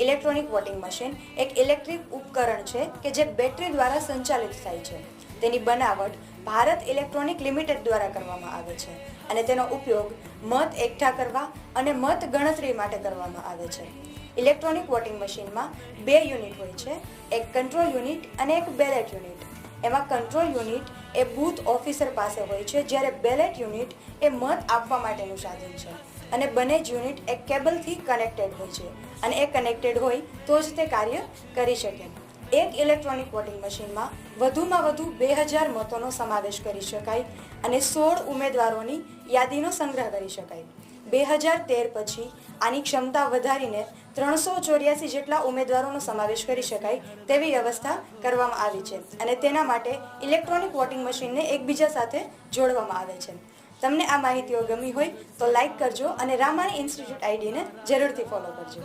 Electronic voting machine એક electric ઉપકરણ છે કે જે બેટરી દ્વારા સંચાલિત થાય છે. તેની બનાવટ ભારત ઇલેક્ટ્રોનિક લિમિટેડ દ્વારા કરવામાં આવે છે અને તેનો ઉપયોગ મત એકઠા કરવા અને મત ગણતરી માટે કરવામાં આવે છે. ઇલેક્ટ્રોનિક વોટિંગ મશીનમાં 2 યુનિટ હોય છે, એક કંટ્રોલ યુનિટ અને એક બેલેટ યુનિટ. એમાં કંટ્રોલ યુનિટ એ બૂથ ઓફિસર પાસે હોય છે, જ્યારે બેલેટ યુનિટ એ મત આપવા માટેનું સાધન છે અને બંને જ યુનિટ એક કેબલથી કનેક્ટેડ હોય છે અને એ કનેક્ટેડ હોય તો જ તે કાર્ય કરી શકે. એક ઇલેક્ટ્રોનિક વોટિંગ મશીનમાં વધુમાં વધુ 2000 મતોનો સમાવેશ કરી શકાય અને 16 ઉમેદવારોની યાદીનો સંગ્રહ કરી શકાય. 2013 પછી આની ક્ષમતા વધારીને 384 જેટલા ઉમેદવારોનો સમાવેશ કરી શકાય તેવી વ્યવસ્થા કરવામાં આવી છે અને તેના માટે ઇલેક્ટ્રોનિક વોટિંગ મશીનને એકબીજા સાથે જોડવામાં આવે છે. તમને આ માહિતીઓ ગમી હોય તો લાઈક કરજો અને રામાણી ઇન્સ્ટિટ્યૂટ આઈડીને જરૂરથી ફોલો કરજો.